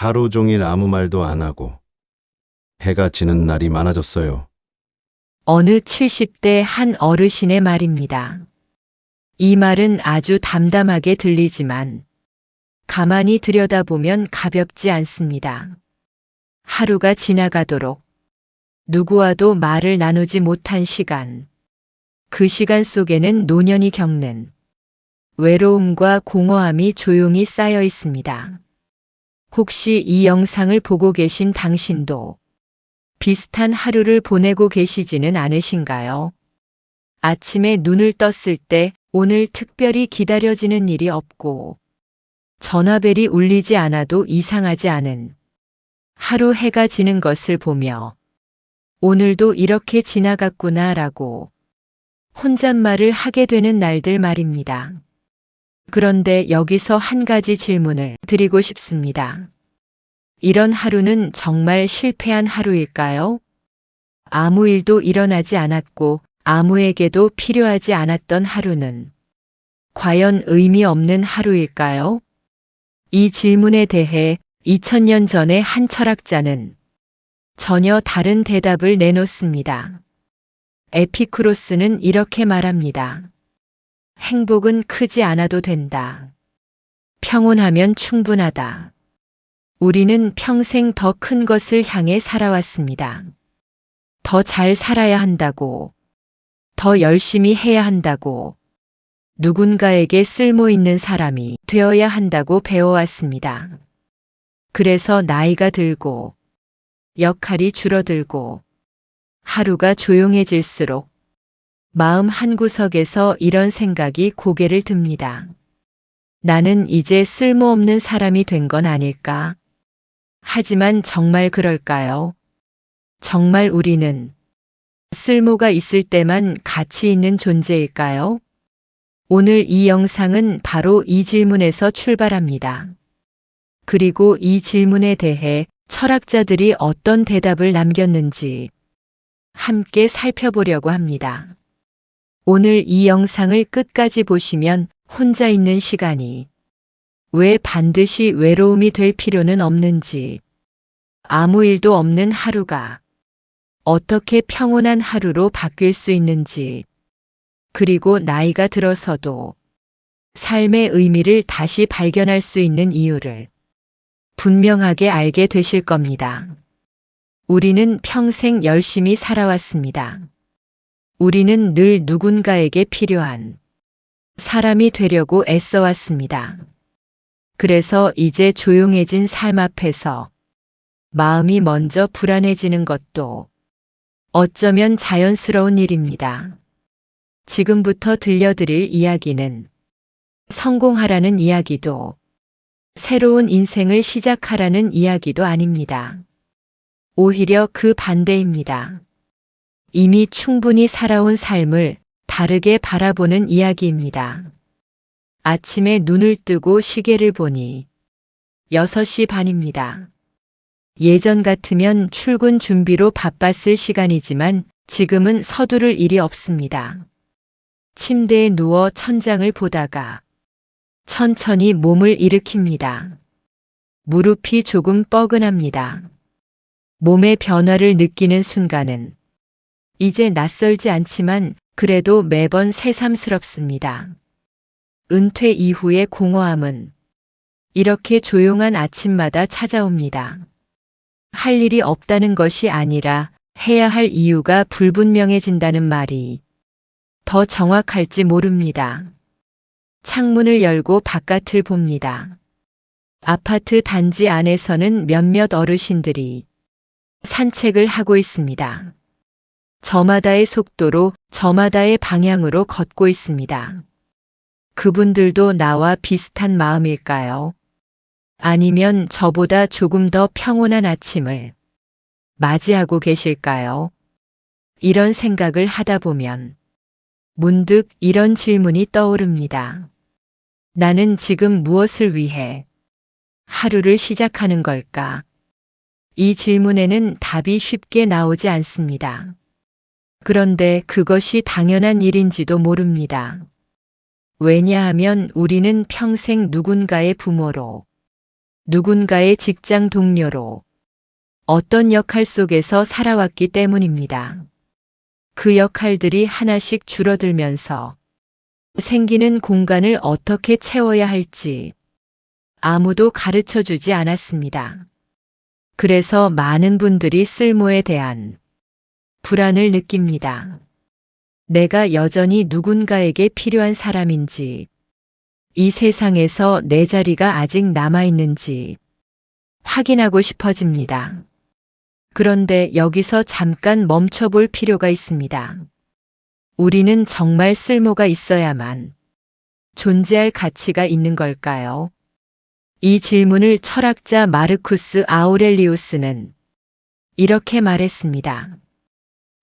하루 종일 아무 말도 안 하고 해가 지는 날이 많아졌어요. 어느 70대 한 어르신의 말입니다. 이 말은 아주 담담하게 들리지만 가만히 들여다보면 가볍지 않습니다. 하루가 지나가도록 누구와도 말을 나누지 못한 시간, 그 시간 속에는 노년이 겪는 외로움과 공허함이 조용히 쌓여 있습니다. 혹시 이 영상을 보고 계신 당신도 비슷한 하루를 보내고 계시지는 않으신가요? 아침에 눈을 떴을 때 오늘 특별히 기다려지는 일이 없고 전화벨이 울리지 않아도 이상하지 않은 하루 해가 지는 것을 보며 오늘도 이렇게 지나갔구나라고 혼잣말을 하게 되는 날들 말입니다. 그런데 여기서 한 가지 질문을 드리고 싶습니다. 이런 하루는 정말 실패한 하루일까요? 아무 일도 일어나지 않았고 아무에게도 필요하지 않았던 하루는 과연 의미 없는 하루일까요? 이 질문에 대해 2000년 전에 한 철학자는 전혀 다른 대답을 내놓습니다. 에피쿠로스는 이렇게 말합니다. 행복은 크지 않아도 된다. 평온하면 충분하다. 우리는 평생 더 큰 것을 향해 살아왔습니다. 더 잘 살아야 한다고, 더 열심히 해야 한다고, 누군가에게 쓸모 있는 사람이 되어야 한다고 배워왔습니다. 그래서 나이가 들고, 역할이 줄어들고, 하루가 조용해질수록 마음 한구석에서 이런 생각이 고개를 듭니다. 나는 이제 쓸모없는 사람이 된 건 아닐까? 하지만 정말 그럴까요? 정말 우리는 쓸모가 있을 때만 가치 있는 존재일까요? 오늘 이 영상은 바로 이 질문에서 출발합니다. 그리고 이 질문에 대해 철학자들이 어떤 대답을 남겼는지 함께 살펴보려고 합니다. 오늘 이 영상을 끝까지 보시면 혼자 있는 시간이 왜 반드시 외로움이 될 필요는 없는지, 아무 일도 없는 하루가 어떻게 평온한 하루로 바뀔 수 있는지, 그리고 나이가 들어서도 삶의 의미를 다시 발견할 수 있는 이유를 분명하게 알게 되실 겁니다. 우리는 평생 열심히 살아왔습니다. 우리는 늘 누군가에게 필요한 사람이 되려고 애써왔습니다. 그래서 이제 조용해진 삶 앞에서 마음이 먼저 불안해지는 것도 어쩌면 자연스러운 일입니다. 지금부터 들려드릴 이야기는 성공하라는 이야기도 새로운 인생을 시작하라는 이야기도 아닙니다. 오히려 그 반대입니다. 이미 충분히 살아온 삶을 다르게 바라보는 이야기입니다. 아침에 눈을 뜨고 시계를 보니 6시 반입니다. 예전 같으면 출근 준비로 바빴을 시간이지만 지금은 서두를 일이 없습니다. 침대에 누워 천장을 보다가 천천히 몸을 일으킵니다. 무릎이 조금 뻐근합니다. 몸의 변화를 느끼는 순간은 이제 낯설지 않지만 그래도 매번 새삼스럽습니다. 은퇴 이후의 공허함은 이렇게 조용한 아침마다 찾아옵니다. 할 일이 없다는 것이 아니라 해야 할 이유가 불분명해진다는 말이 더 정확할지 모릅니다. 창문을 열고 바깥을 봅니다. 아파트 단지 안에서는 몇몇 어르신들이 산책을 하고 있습니다. 저마다의 속도로 저마다의 방향으로 걷고 있습니다. 그분들도 나와 비슷한 마음일까요? 아니면 저보다 조금 더 평온한 아침을 맞이하고 계실까요? 이런 생각을 하다 보면 문득 이런 질문이 떠오릅니다. 나는 지금 무엇을 위해 하루를 시작하는 걸까? 이 질문에는 답이 쉽게 나오지 않습니다. 그런데 그것이 당연한 일인지도 모릅니다. 왜냐하면 우리는 평생 누군가의 부모로, 누군가의 직장 동료로 어떤 역할 속에서 살아왔기 때문입니다. 그 역할들이 하나씩 줄어들면서 생기는 공간을 어떻게 채워야 할지 아무도 가르쳐 주지 않았습니다. 그래서 많은 분들이 쓸모에 대한 불안을 느낍니다. 내가 여전히 누군가에게 필요한 사람인지, 이 세상에서 내 자리가 아직 남아있는지 확인하고 싶어집니다. 그런데 여기서 잠깐 멈춰볼 필요가 있습니다. 우리는 정말 쓸모가 있어야만 존재할 가치가 있는 걸까요? 이 질문을 철학자 마르쿠스 아우렐리우스는 이렇게 말했습니다.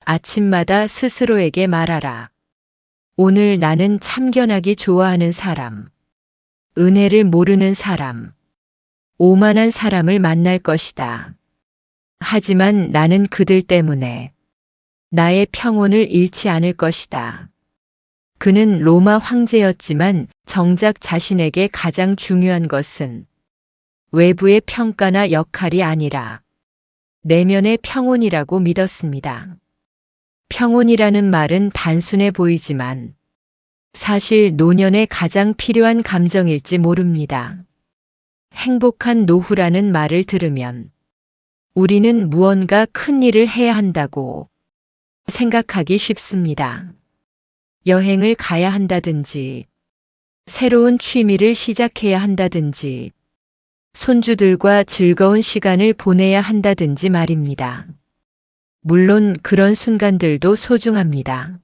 아침마다 스스로에게 말하라. 오늘 나는 참견하기 좋아하는 사람, 은혜를 모르는 사람, 오만한 사람을 만날 것이다. 하지만 나는 그들 때문에 나의 평온을 잃지 않을 것이다. 그는 로마 황제였지만 정작 자신에게 가장 중요한 것은 외부의 평가나 역할이 아니라 내면의 평온이라고 믿었습니다. 평온이라는 말은 단순해 보이지만 사실 노년에 가장 필요한 감정일지 모릅니다. 행복한 노후라는 말을 들으면 우리는 무언가 큰 일을 해야 한다고 생각하기 쉽습니다. 여행을 가야 한다든지, 새로운 취미를 시작해야 한다든지, 손주들과 즐거운 시간을 보내야 한다든지 말입니다. 물론 그런 순간들도 소중합니다.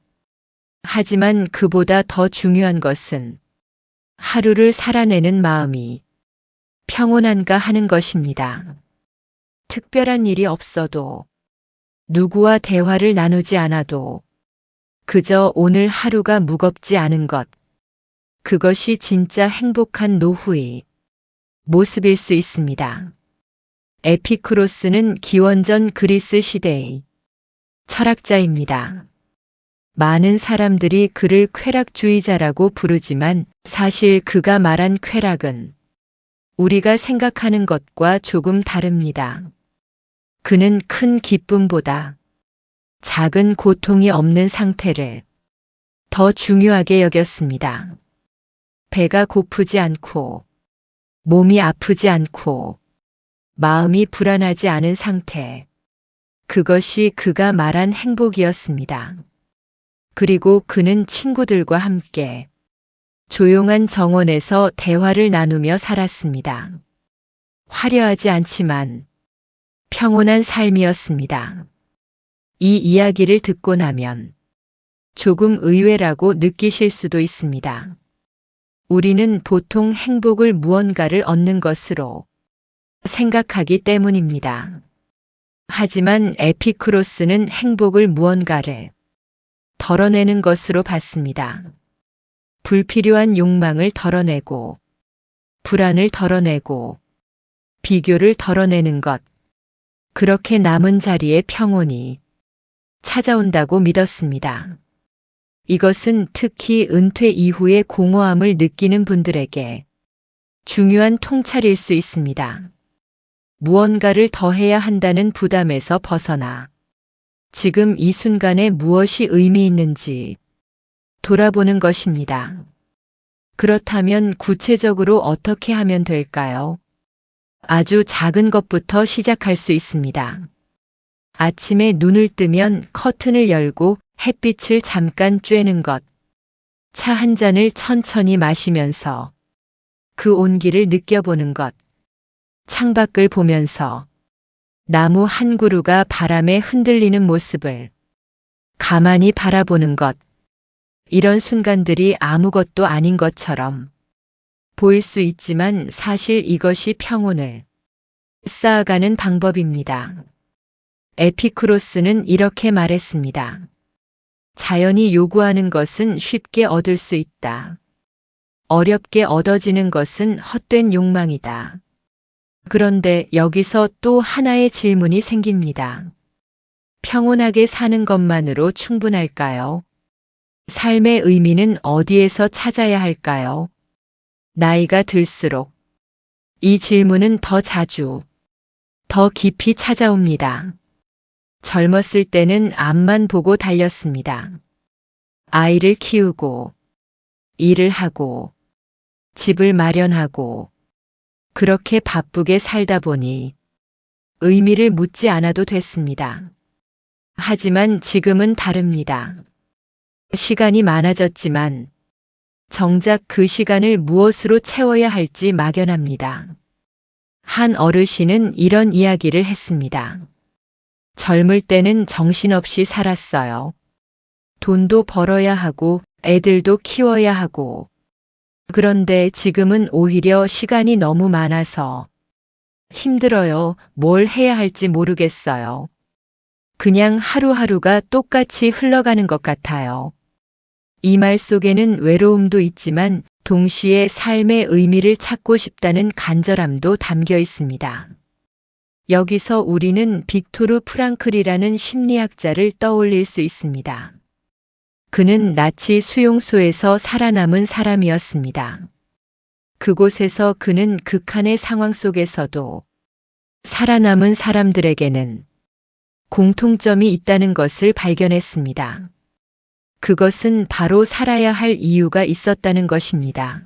하지만 그보다 더 중요한 것은 하루를 살아내는 마음이 평온한가 하는 것입니다. 특별한 일이 없어도, 누구와 대화를 나누지 않아도 그저 오늘 하루가 무겁지 않은 것, 그것이 진짜 행복한 노후의 모습일 수 있습니다. 에피쿠로스는 기원전 그리스 시대의 철학자입니다. 많은 사람들이 그를 쾌락주의자라고 부르지만 사실 그가 말한 쾌락은 우리가 생각하는 것과 조금 다릅니다. 그는 큰 기쁨보다 작은 고통이 없는 상태를 더 중요하게 여겼습니다. 배가 고프지 않고, 몸이 아프지 않고, 마음이 불안하지 않은 상태. 그것이 그가 말한 행복이었습니다. 그리고 그는 친구들과 함께 조용한 정원에서 대화를 나누며 살았습니다. 화려하지 않지만 평온한 삶이었습니다. 이 이야기를 듣고 나면 조금 의외라고 느끼실 수도 있습니다. 우리는 보통 행복을 무언가를 얻는 것으로 생각하기 때문입니다. 하지만 에피쿠로스는 행복을 무언가를 덜어내는 것으로 봤습니다. 불필요한 욕망을 덜어내고, 불안을 덜어내고, 비교를 덜어내는 것, 그렇게 남은 자리에 평온이 찾아온다고 믿었습니다. 이것은 특히 은퇴 이후에 공허함을 느끼는 분들에게 중요한 통찰일 수 있습니다. 무언가를 더 해야 한다는 부담에서 벗어나 지금 이 순간에 무엇이 의미 있는지 돌아보는 것입니다. 그렇다면 구체적으로 어떻게 하면 될까요? 아주 작은 것부터 시작할 수 있습니다. 아침에 눈을 뜨면 커튼을 열고 햇빛을 잠깐 쬐는 것, 차 한 잔을 천천히 마시면서 그 온기를 느껴보는 것, 창밖을 보면서 나무 한 그루가 바람에 흔들리는 모습을 가만히 바라보는 것, 이런 순간들이 아무것도 아닌 것처럼 보일 수 있지만 사실 이것이 평온을 쌓아가는 방법입니다. 에피쿠로스는 이렇게 말했습니다. 자연이 요구하는 것은 쉽게 얻을 수 있다. 어렵게 얻어지는 것은 헛된 욕망이다. 그런데 여기서 또 하나의 질문이 생깁니다. 평온하게 사는 것만으로 충분할까요? 삶의 의미는 어디에서 찾아야 할까요? 나이가 들수록 이 질문은 더 자주, 더 깊이 찾아옵니다. 젊었을 때는 앞만 보고 달렸습니다. 아이를 키우고, 일을 하고, 집을 마련하고, 그렇게 바쁘게 살다 보니 의미를 묻지 않아도 됐습니다. 하지만 지금은 다릅니다. 시간이 많아졌지만 정작 그 시간을 무엇으로 채워야 할지 막연합니다. 한 어르신은 이런 이야기를 했습니다. 젊을 때는 정신없이 살았어요. 돈도 벌어야 하고 애들도 키워야 하고. 그런데 지금은 오히려 시간이 너무 많아서 힘들어요. 뭘 해야 할지 모르겠어요. 그냥 하루하루가 똑같이 흘러가는 것 같아요. 이 말 속에는 외로움도 있지만 동시에 삶의 의미를 찾고 싶다는 간절함도 담겨 있습니다. 여기서 우리는 빅토르 프랑클이라는 심리학자를 떠올릴 수 있습니다. 그는 나치 수용소에서 살아남은 사람이었습니다. 그곳에서 그는 극한의 상황 속에서도 살아남은 사람들에게는 공통점이 있다는 것을 발견했습니다. 그것은 바로 살아야 할 이유가 있었다는 것입니다.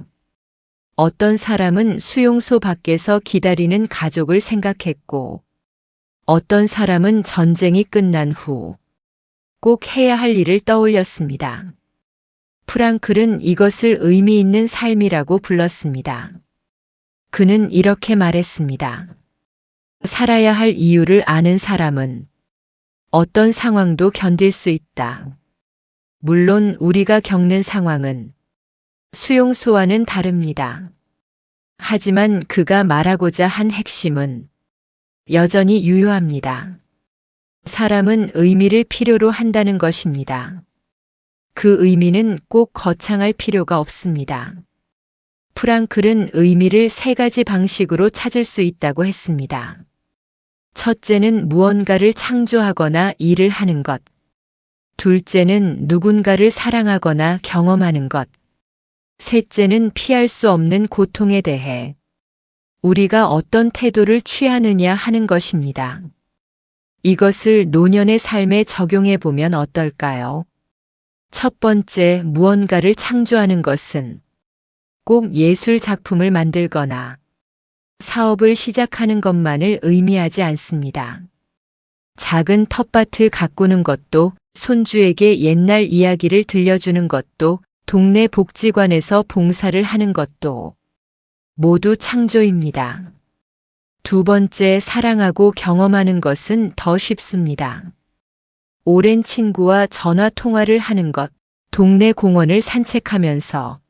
어떤 사람은 수용소 밖에서 기다리는 가족을 생각했고, 어떤 사람은 전쟁이 끝난 후 꼭 해야 할 일을 떠올렸습니다. 프랑클은 이것을 의미 있는 삶이라고 불렀습니다. 그는 이렇게 말했습니다. 살아야 할 이유를 아는 사람은 어떤 상황도 견딜 수 있다. 물론 우리가 겪는 상황은 수용소와는 다릅니다. 하지만 그가 말하고자 한 핵심은 여전히 유효합니다. 사람은 의미를 필요로 한다는 것입니다. 그 의미는 꼭 거창할 필요가 없습니다. 프랑클은 의미를 세 가지 방식으로 찾을 수 있다고 했습니다. 첫째는 무언가를 창조하거나 일을 하는 것. 둘째는 누군가를 사랑하거나 경험하는 것. 셋째는 피할 수 없는 고통에 대해 우리가 어떤 태도를 취하느냐 하는 것입니다. 이것을 노년의 삶에 적용해 보면 어떨까요? 첫 번째, 무언가를 창조하는 것은 꼭 예술 작품을 만들거나 사업을 시작하는 것만을 의미하지 않습니다. 작은 텃밭을 가꾸는 것도, 손주에게 옛날 이야기를 들려주는 것도, 동네 복지관에서 봉사를 하는 것도 모두 창조입니다. 두 번째, 사랑하고 경험하는 것은 더 쉽습니다. 오랜 친구와 전화 통화를 하는 것, 동네 공원을 산책하면서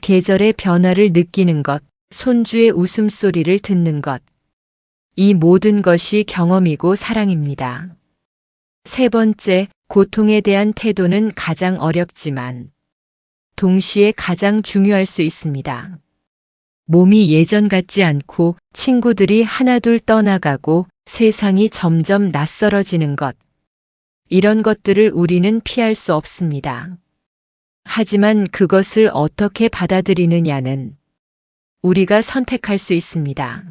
계절의 변화를 느끼는 것, 손주의 웃음소리를 듣는 것. 이 모든 것이 경험이고 사랑입니다. 세 번째, 고통에 대한 태도는 가장 어렵지만 동시에 가장 중요할 수 있습니다. 몸이 예전 같지 않고 친구들이 하나둘 떠나가고 세상이 점점 낯설어지는 것. 이런 것들을 우리는 피할 수 없습니다. 하지만 그것을 어떻게 받아들이느냐는 우리가 선택할 수 있습니다.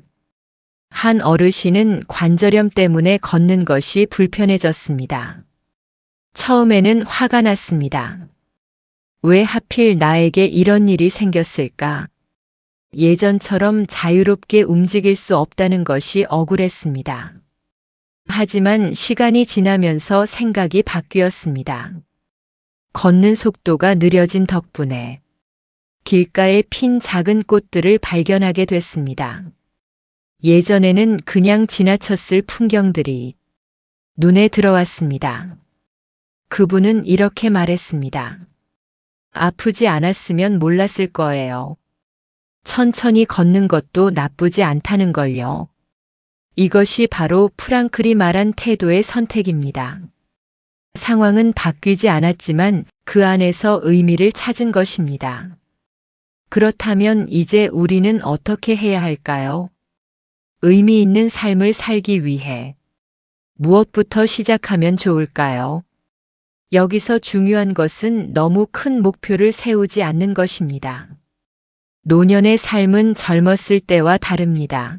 한 어르신은 관절염 때문에 걷는 것이 불편해졌습니다. 처음에는 화가 났습니다. 왜 하필 나에게 이런 일이 생겼을까? 예전처럼 자유롭게 움직일 수 없다는 것이 억울했습니다. 하지만 시간이 지나면서 생각이 바뀌었습니다. 걷는 속도가 느려진 덕분에 길가에 핀 작은 꽃들을 발견하게 됐습니다. 예전에는 그냥 지나쳤을 풍경들이 눈에 들어왔습니다. 그분은 이렇게 말했습니다. 아프지 않았으면 몰랐을 거예요. 천천히 걷는 것도 나쁘지 않다는 걸요. 이것이 바로 프랑클이 말한 태도의 선택입니다. 상황은 바뀌지 않았지만 그 안에서 의미를 찾은 것입니다. 그렇다면 이제 우리는 어떻게 해야 할까요? 의미 있는 삶을 살기 위해 무엇부터 시작하면 좋을까요? 여기서 중요한 것은 너무 큰 목표를 세우지 않는 것입니다. 노년의 삶은 젊었을 때와 다릅니다.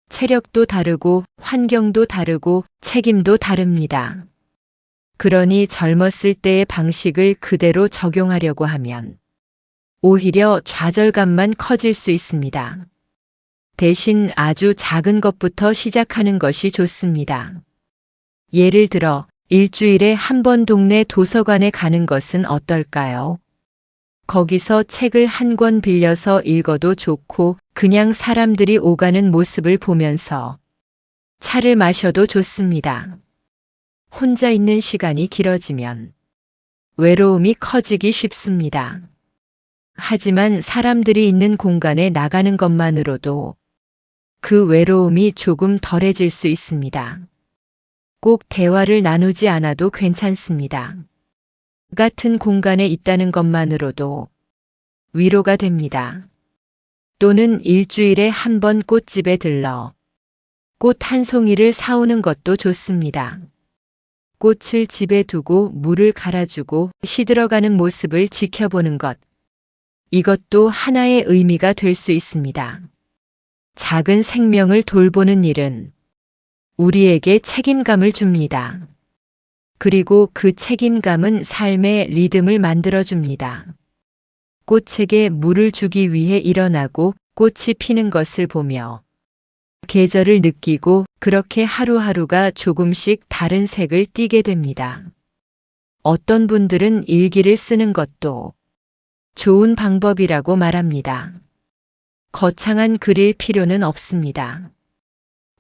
체력도 다르고 환경도 다르고 책임도 다릅니다. 그러니 젊었을 때의 방식을 그대로 적용하려고 하면 오히려 좌절감만 커질 수 있습니다. 대신 아주 작은 것부터 시작하는 것이 좋습니다. 예를 들어 일주일에 한 번 동네 도서관에 가는 것은 어떨까요? 거기서 책을 한 권 빌려서 읽어도 좋고 그냥 사람들이 오가는 모습을 보면서 차를 마셔도 좋습니다. 혼자 있는 시간이 길어지면 외로움이 커지기 쉽습니다. 하지만 사람들이 있는 공간에 나가는 것만으로도 그 외로움이 조금 덜해질 수 있습니다. 꼭 대화를 나누지 않아도 괜찮습니다. 같은 공간에 있다는 것만으로도 위로가 됩니다. 또는 일주일에 한 번 꽃집에 들러 꽃 한 송이를 사오는 것도 좋습니다. 꽃을 집에 두고 물을 갈아주고 시들어가는 모습을 지켜보는 것. 이것도 하나의 의미가 될 수 있습니다. 작은 생명을 돌보는 일은 우리에게 책임감을 줍니다. 그리고 그 책임감은 삶의 리듬을 만들어줍니다. 꽃에게 물을 주기 위해 일어나고 꽃이 피는 것을 보며 계절을 느끼고 그렇게 하루하루가 조금씩 다른 색을 띠게 됩니다. 어떤 분들은 일기를 쓰는 것도 좋은 방법이라고 말합니다. 거창한 글일 필요는 없습니다.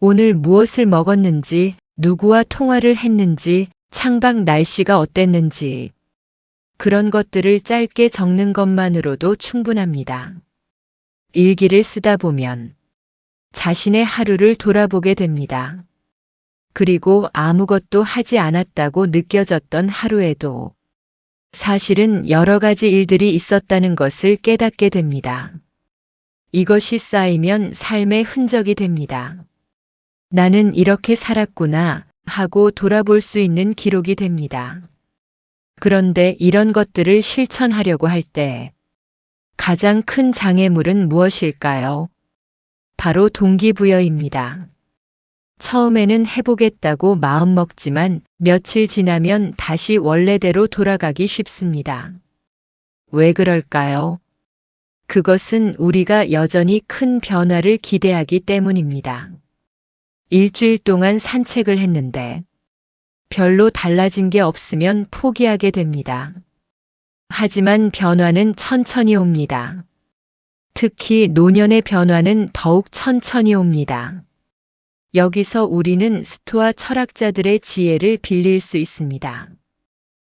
오늘 무엇을 먹었는지, 누구와 통화를 했는지, 창밖 날씨가 어땠는지, 그런 것들을 짧게 적는 것만으로도 충분합니다. 일기를 쓰다 보면 자신의 하루를 돌아보게 됩니다. 그리고 아무것도 하지 않았다고 느껴졌던 하루에도 사실은 여러 가지 일들이 있었다는 것을 깨닫게 됩니다. 이것이 쌓이면 삶의 흔적이 됩니다. 나는 이렇게 살았구나 하고 돌아볼 수 있는 기록이 됩니다. 그런데 이런 것들을 실천하려고 할 때 가장 큰 장애물은 무엇일까요? 바로 동기부여입니다. 처음에는 해보겠다고 마음먹지만 며칠 지나면 다시 원래대로 돌아가기 쉽습니다. 왜 그럴까요? 그것은 우리가 여전히 큰 변화를 기대하기 때문입니다. 일주일 동안 산책을 했는데 별로 달라진 게 없으면 포기하게 됩니다. 하지만 변화는 천천히 옵니다. 특히 노년의 변화는 더욱 천천히 옵니다. 여기서 우리는 스토아 철학자들의 지혜를 빌릴 수 있습니다.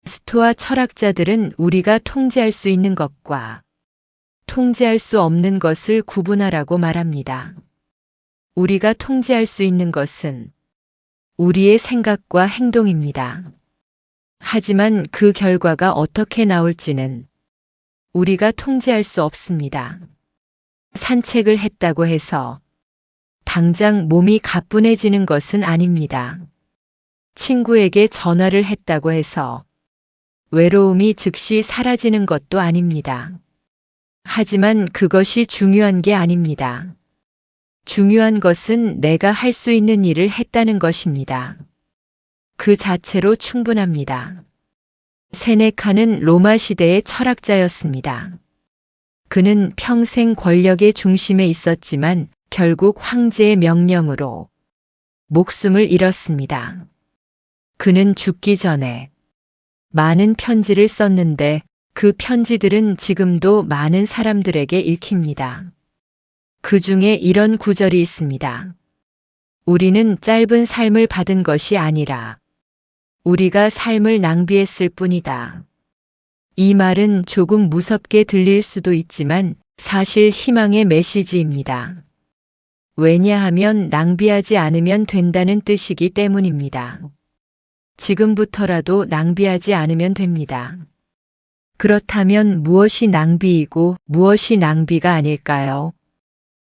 스토아 철학자들은 우리가 통제할 수 있는 것과 통제할 수 없는 것을 구분하라고 말합니다. 우리가 통제할 수 있는 것은 우리의 생각과 행동입니다. 하지만 그 결과가 어떻게 나올지는 우리가 통제할 수 없습니다. 산책을 했다고 해서 당장 몸이 가뿐해지는 것은 아닙니다. 친구에게 전화를 했다고 해서 외로움이 즉시 사라지는 것도 아닙니다. 하지만 그것이 중요한 게 아닙니다. 중요한 것은 내가 할 수 있는 일을 했다는 것입니다. 그 자체로 충분합니다. 세네카는 로마 시대의 철학자였습니다. 그는 평생 권력의 중심에 있었지만 결국 황제의 명령으로 목숨을 잃었습니다. 그는 죽기 전에 많은 편지를 썼는데 그 편지들은 지금도 많은 사람들에게 읽힙니다. 그 중에 이런 구절이 있습니다. 우리는 짧은 삶을 받은 것이 아니라 우리가 삶을 낭비했을 뿐이다. 이 말은 조금 무섭게 들릴 수도 있지만 사실 희망의 메시지입니다. 왜냐하면 낭비하지 않으면 된다는 뜻이기 때문입니다. 지금부터라도 낭비하지 않으면 됩니다. 그렇다면 무엇이 낭비이고 무엇이 낭비가 아닐까요?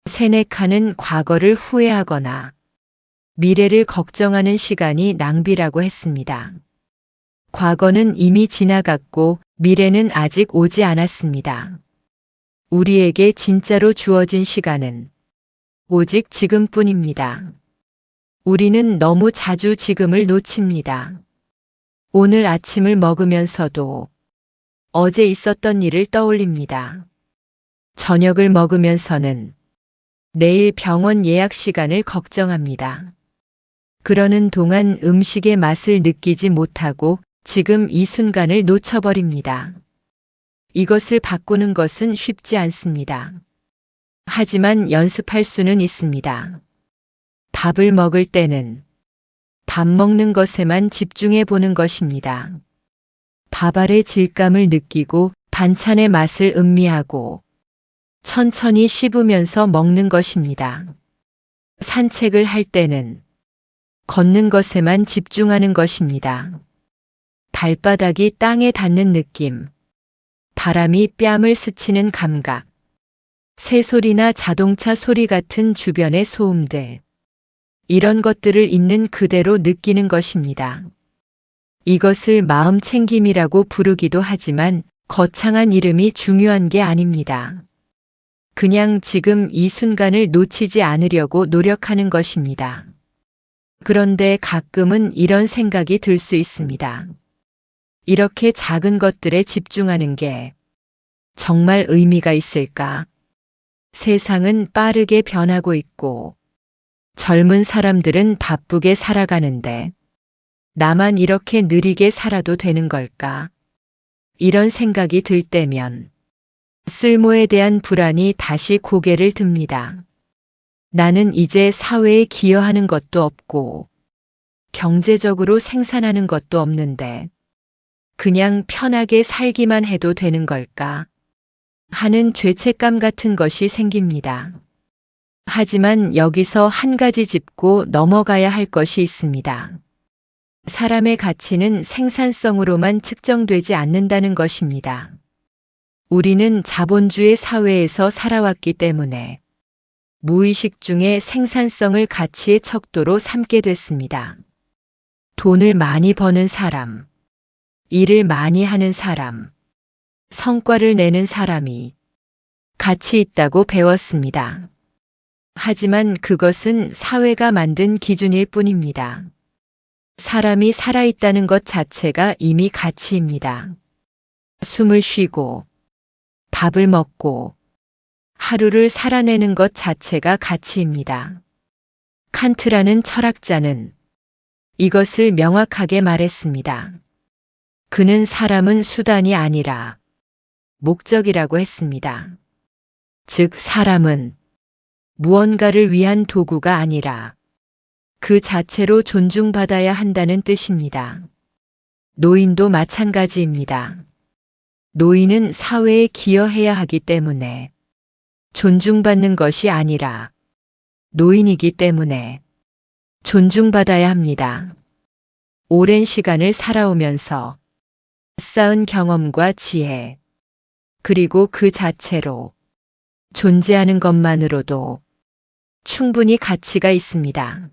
세네카는 과거를 후회하거나 미래를 걱정하는 시간이 낭비라고 했습니다. 과거는 이미 지나갔고 미래는 아직 오지 않았습니다. 우리에게 진짜로 주어진 시간은 오직 지금뿐입니다. 우리는 너무 자주 지금을 놓칩니다. 오늘 아침을 먹으면서도 어제 있었던 일을 떠올립니다. 저녁을 먹으면서는 내일 병원 예약 시간을 걱정합니다. 그러는 동안 음식의 맛을 느끼지 못하고 지금 이 순간을 놓쳐버립니다. 이것을 바꾸는 것은 쉽지 않습니다. 하지만 연습할 수는 있습니다. 밥을 먹을 때는 밥 먹는 것에만 집중해 보는 것입니다. 밥알의 질감을 느끼고 반찬의 맛을 음미하고 천천히 씹으면서 먹는 것입니다. 산책을 할 때는 걷는 것에만 집중하는 것입니다. 발바닥이 땅에 닿는 느낌, 바람이 뺨을 스치는 감각, 새소리나 자동차 소리 같은 주변의 소음들, 이런 것들을 있는 그대로 느끼는 것입니다. 이것을 마음 챙김이라고 부르기도 하지만 거창한 이름이 중요한 게 아닙니다. 그냥 지금 이 순간을 놓치지 않으려고 노력하는 것입니다. 그런데 가끔은 이런 생각이 들 수 있습니다. 이렇게 작은 것들에 집중하는 게 정말 의미가 있을까? 세상은 빠르게 변하고 있고 젊은 사람들은 바쁘게 살아가는데 나만 이렇게 느리게 살아도 되는 걸까? 이런 생각이 들 때면 쓸모에 대한 불안이 다시 고개를 듭니다. 나는 이제 사회에 기여하는 것도 없고 경제적으로 생산하는 것도 없는데 그냥 편하게 살기만 해도 되는 걸까? 하는 죄책감 같은 것이 생깁니다. 하지만 여기서 한 가지 짚고 넘어가야 할 것이 있습니다. 사람의 가치는 생산성으로만 측정되지 않는다는 것입니다. 우리는 자본주의 사회에서 살아왔기 때문에 무의식 중에 생산성을 가치의 척도로 삼게 됐습니다. 돈을 많이 버는 사람, 일을 많이 하는 사람, 성과를 내는 사람이 가치 있다고 배웠습니다. 하지만 그것은 사회가 만든 기준일 뿐입니다. 사람이 살아있다는 것 자체가 이미 가치입니다. 숨을 쉬고, 밥을 먹고, 하루를 살아내는 것 자체가 가치입니다. 칸트라는 철학자는 이것을 명확하게 말했습니다. 그는 사람은 수단이 아니라 목적이라고 했습니다. 즉, 사람은 무언가를 위한 도구가 아니라 그 자체로 존중받아야 한다는 뜻입니다. 노인도 마찬가지입니다. 노인은 사회에 기여해야 하기 때문에 존중받는 것이 아니라 노인이기 때문에 존중받아야 합니다. 오랜 시간을 살아오면서 쌓은 경험과 지혜, 그리고 그 자체로 존재하는 것만으로도 충분히 가치가 있습니다.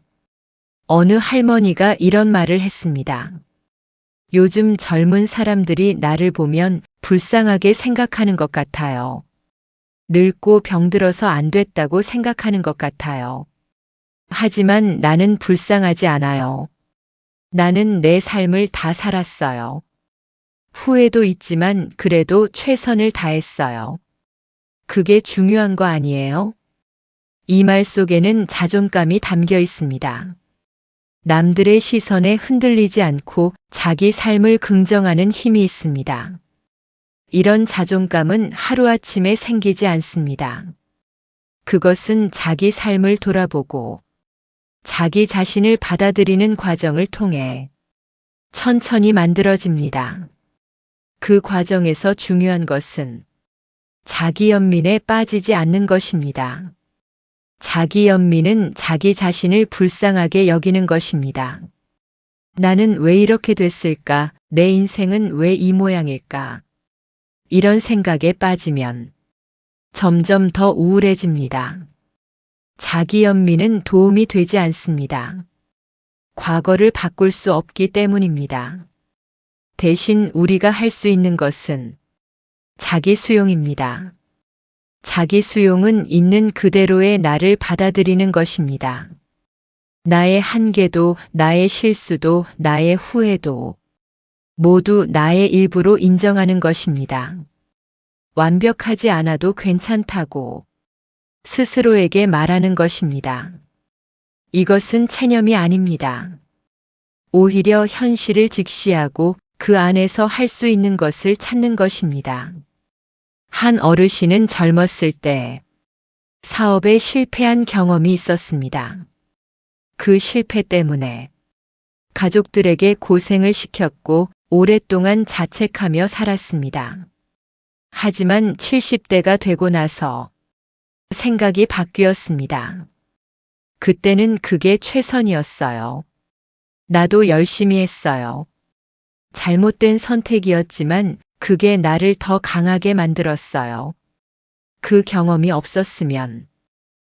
어느 할머니가 이런 말을 했습니다. 요즘 젊은 사람들이 나를 보면 불쌍하게 생각하는 것 같아요. 늙고 병들어서 안 됐다고 생각하는 것 같아요. 하지만 나는 불쌍하지 않아요. 나는 내 삶을 다 살았어요. 후회도 있지만 그래도 최선을 다했어요. 그게 중요한 거 아니에요? 이 말 속에는 자존감이 담겨 있습니다. 남들의 시선에 흔들리지 않고 자기 삶을 긍정하는 힘이 있습니다. 이런 자존감은 하루아침에 생기지 않습니다. 그것은 자기 삶을 돌아보고 자기 자신을 받아들이는 과정을 통해 천천히 만들어집니다. 그 과정에서 중요한 것은 자기 연민에 빠지지 않는 것입니다. 자기 연민은 자기 자신을 불쌍하게 여기는 것입니다. 나는 왜 이렇게 됐을까? 내 인생은 왜 이 모양일까? 이런 생각에 빠지면 점점 더 우울해집니다. 자기 연민은 도움이 되지 않습니다. 과거를 바꿀 수 없기 때문입니다. 대신 우리가 할 수 있는 것은 자기 수용입니다. 자기 수용은 있는 그대로의 나를 받아들이는 것입니다. 나의 한계도, 나의 실수도, 나의 후회도 모두 나의 일부로 인정하는 것입니다. 완벽하지 않아도 괜찮다고 스스로에게 말하는 것입니다. 이것은 체념이 아닙니다. 오히려 현실을 직시하고 그 안에서 할 수 있는 것을 찾는 것입니다. 한 어르신은 젊었을 때 사업에 실패한 경험이 있었습니다. 그 실패 때문에 가족들에게 고생을 시켰고 오랫동안 자책하며 살았습니다. 하지만 70대가 되고 나서 생각이 바뀌었습니다. 그때는 그게 최선이었어요. 나도 열심히 했어요. 잘못된 선택이었지만 그게 나를 더 강하게 만들었어요. 그 경험이 없었으면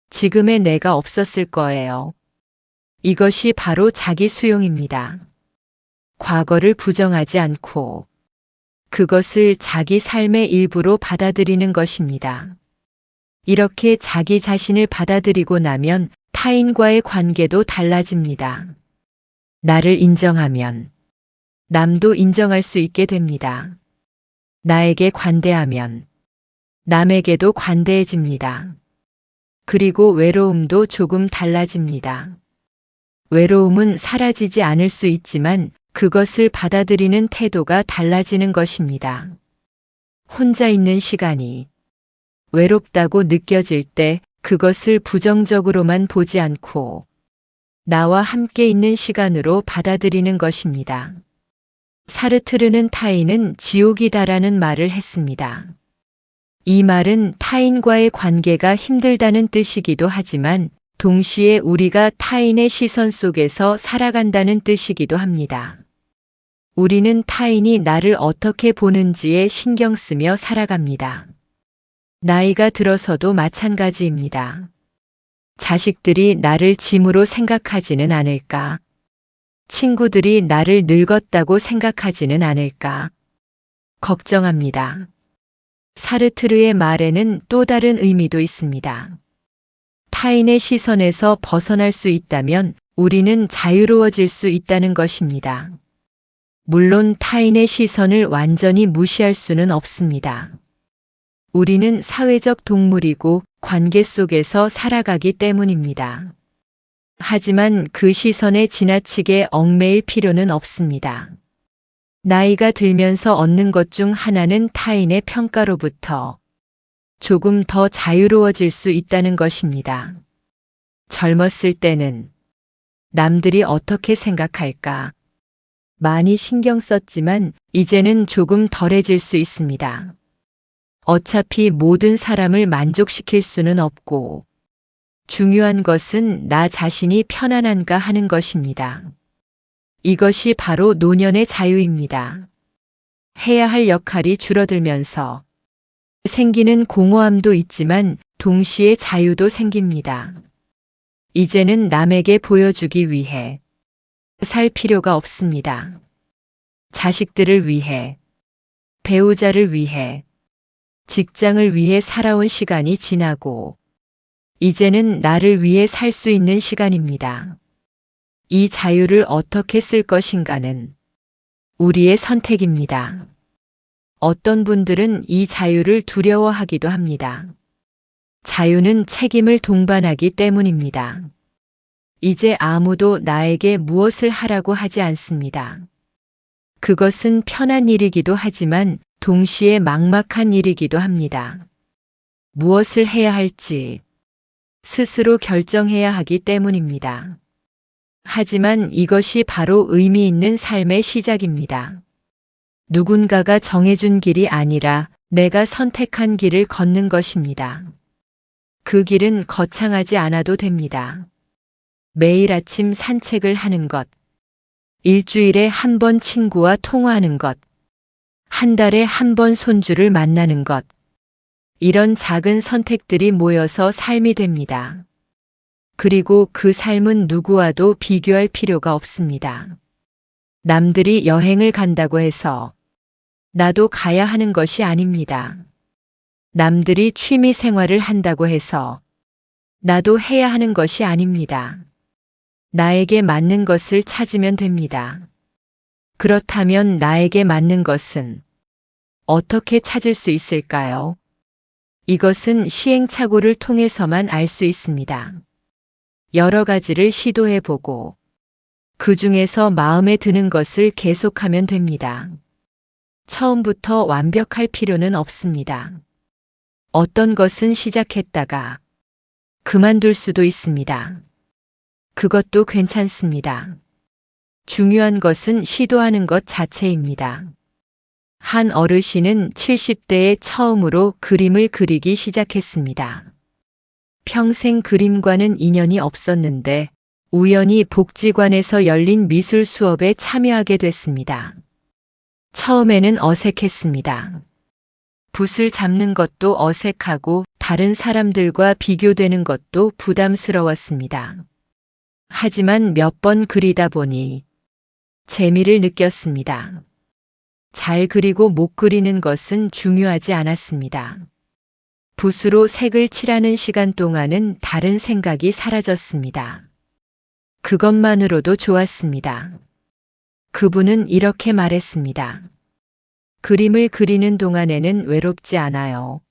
지금의 내가 없었을 거예요. 이것이 바로 자기 수용입니다. 과거를 부정하지 않고 그것을 자기 삶의 일부로 받아들이는 것입니다. 이렇게 자기 자신을 받아들이고 나면 타인과의 관계도 달라집니다. 나를 인정하면 남도 인정할 수 있게 됩니다. 나에게 관대하면 남에게도 관대해집니다. 그리고 외로움도 조금 달라집니다. 외로움은 사라지지 않을 수 있지만 그것을 받아들이는 태도가 달라지는 것입니다. 혼자 있는 시간이 외롭다고 느껴질 때 그것을 부정적으로만 보지 않고 나와 함께 있는 시간으로 받아들이는 것입니다. 사르트르는 타인은 지옥이다라는 말을 했습니다. 이 말은 타인과의 관계가 힘들다는 뜻이기도 하지만 동시에 우리가 타인의 시선 속에서 살아간다는 뜻이기도 합니다. 우리는 타인이 나를 어떻게 보는지에 신경 쓰며 살아갑니다. 나이가 들어서도 마찬가지입니다. 자식들이 나를 짐으로 생각하지는 않을까? 친구들이 나를 늙었다고 생각하지는 않을까? 걱정합니다. 사르트르의 말에는 또 다른 의미도 있습니다. 타인의 시선에서 벗어날 수 있다면 우리는 자유로워질 수 있다는 것입니다. 물론 타인의 시선을 완전히 무시할 수는 없습니다. 우리는 사회적 동물이고 관계 속에서 살아가기 때문입니다. 하지만 그 시선에 지나치게 얽매일 필요는 없습니다. 나이가 들면서 얻는 것 중 하나는 타인의 평가로부터 조금 더 자유로워질 수 있다는 것입니다. 젊었을 때는 남들이 어떻게 생각할까? 많이 신경 썼지만 이제는 조금 덜해질 수 있습니다. 어차피 모든 사람을 만족시킬 수는 없고 중요한 것은 나 자신이 편안한가 하는 것입니다. 이것이 바로 노년의 자유입니다. 해야 할 역할이 줄어들면서 생기는 공허함도 있지만 동시에 자유도 생깁니다. 이제는 남에게 보여주기 위해 살 필요가 없습니다. 자식들을 위해, 배우자를 위해, 직장을 위해 살아온 시간이 지나고 이제는 나를 위해 살 수 있는 시간입니다. 이 자유를 어떻게 쓸 것인가는 우리의 선택입니다. 어떤 분들은 이 자유를 두려워하기도 합니다. 자유는 책임을 동반하기 때문입니다. 이제 아무도 나에게 무엇을 하라고 하지 않습니다. 그것은 편한 일이기도 하지만 동시에 막막한 일이기도 합니다. 무엇을 해야 할지 스스로 결정해야 하기 때문입니다. 하지만 이것이 바로 의미 있는 삶의 시작입니다. 누군가가 정해준 길이 아니라 내가 선택한 길을 걷는 것입니다. 그 길은 거창하지 않아도 됩니다. 매일 아침 산책을 하는 것, 일주일에 한 번 친구와 통화하는 것, 한 달에 한 번 손주를 만나는 것, 이런 작은 선택들이 모여서 삶이 됩니다. 그리고 그 삶은 누구와도 비교할 필요가 없습니다. 남들이 여행을 간다고 해서 나도 가야 하는 것이 아닙니다. 남들이 취미 생활을 한다고 해서 나도 해야 하는 것이 아닙니다. 나에게 맞는 것을 찾으면 됩니다. 그렇다면 나에게 맞는 것은 어떻게 찾을 수 있을까요? 이것은 시행착오를 통해서만 알 수 있습니다. 여러 가지를 시도해 보고 그 중에서 마음에 드는 것을 계속하면 됩니다. 처음부터 완벽할 필요는 없습니다. 어떤 것은 시작했다가 그만둘 수도 있습니다. 그것도 괜찮습니다. 중요한 것은 시도하는 것 자체입니다. 한 어르신은 70대에 처음으로 그림을 그리기 시작했습니다. 평생 그림과는 인연이 없었는데 우연히 복지관에서 열린 미술 수업에 참여하게 됐습니다. 처음에는 어색했습니다. 붓을 잡는 것도 어색하고 다른 사람들과 비교되는 것도 부담스러웠습니다. 하지만 몇 번 그리다 보니 재미를 느꼈습니다. 잘 그리고 못 그리는 것은 중요하지 않았습니다. 붓으로 색을 칠하는 시간 동안은 다른 생각이 사라졌습니다. 그것만으로도 좋았습니다. 그분은 이렇게 말했습니다. 그림을 그리는 동안에는 외롭지 않아요.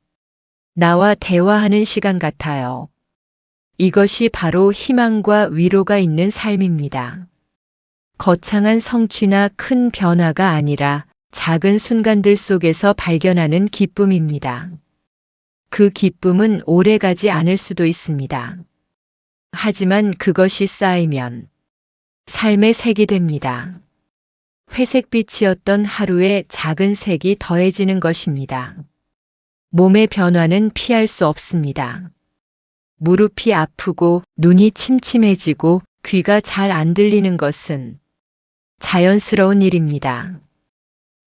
나와 대화하는 시간 같아요. 이것이 바로 희망과 위로가 있는 삶입니다. 거창한 성취나 큰 변화가 아니라 작은 순간들 속에서 발견하는 기쁨입니다. 그 기쁨은 오래가지 않을 수도 있습니다. 하지만 그것이 쌓이면 삶의 색이 됩니다. 회색빛이었던 하루에 작은 색이 더해지는 것입니다. 몸의 변화는 피할 수 없습니다. 무릎이 아프고 눈이 침침해지고 귀가 잘 안 들리는 것은 자연스러운 일입니다.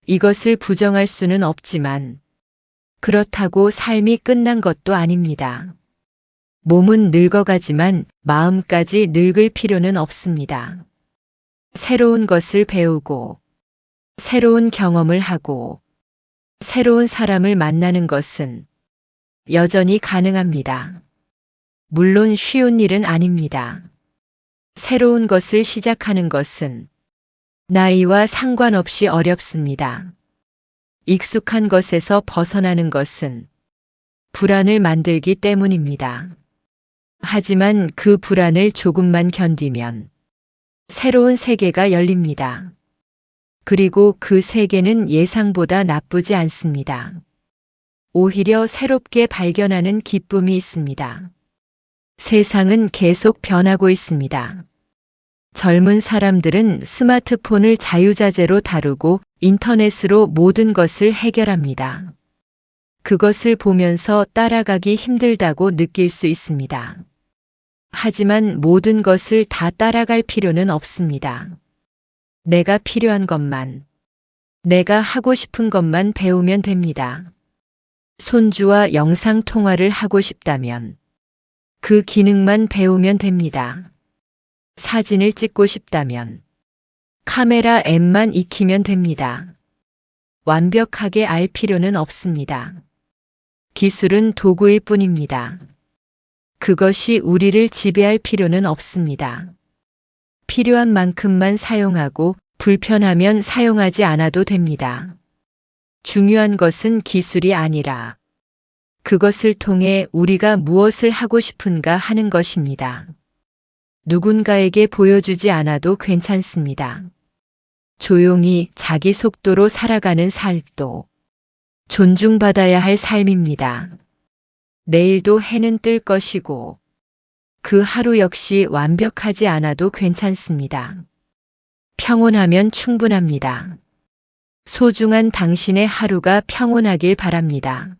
이것을 부정할 수는 없지만 그렇다고 삶이 끝난 것도 아닙니다. 몸은 늙어가지만 마음까지 늙을 필요는 없습니다. 새로운 것을 배우고 새로운 경험을 하고 새로운 사람을 만나는 것은 여전히 가능합니다. 물론 쉬운 일은 아닙니다. 새로운 것을 시작하는 것은 나이와 상관없이 어렵습니다. 익숙한 것에서 벗어나는 것은 불안을 만들기 때문입니다. 하지만 그 불안을 조금만 견디면 새로운 세계가 열립니다. 그리고 그 세계는 예상보다 나쁘지 않습니다. 오히려 새롭게 발견하는 기쁨이 있습니다. 세상은 계속 변하고 있습니다. 젊은 사람들은 스마트폰을 자유자재로 다루고 인터넷으로 모든 것을 해결합니다. 그것을 보면서 따라가기 힘들다고 느낄 수 있습니다. 하지만 모든 것을 다 따라갈 필요는 없습니다. 내가 필요한 것만, 내가 하고 싶은 것만 배우면 됩니다. 손주와 영상 통화를 하고 싶다면 그 기능만 배우면 됩니다. 사진을 찍고 싶다면 카메라 앱만 익히면 됩니다. 완벽하게 알 필요는 없습니다. 기술은 도구일 뿐입니다. 그것이 우리를 지배할 필요는 없습니다. 필요한 만큼만 사용하고 불편하면 사용하지 않아도 됩니다. 중요한 것은 기술이 아니라 그것을 통해 우리가 무엇을 하고 싶은가 하는 것입니다. 누군가에게 보여주지 않아도 괜찮습니다. 조용히 자기 속도로 살아가는 삶도 존중받아야 할 삶입니다. 내일도 해는 뜰 것이고 그 하루 역시 완벽하지 않아도 괜찮습니다. 평온하면 충분합니다. 소중한 당신의 하루가 평온하길 바랍니다.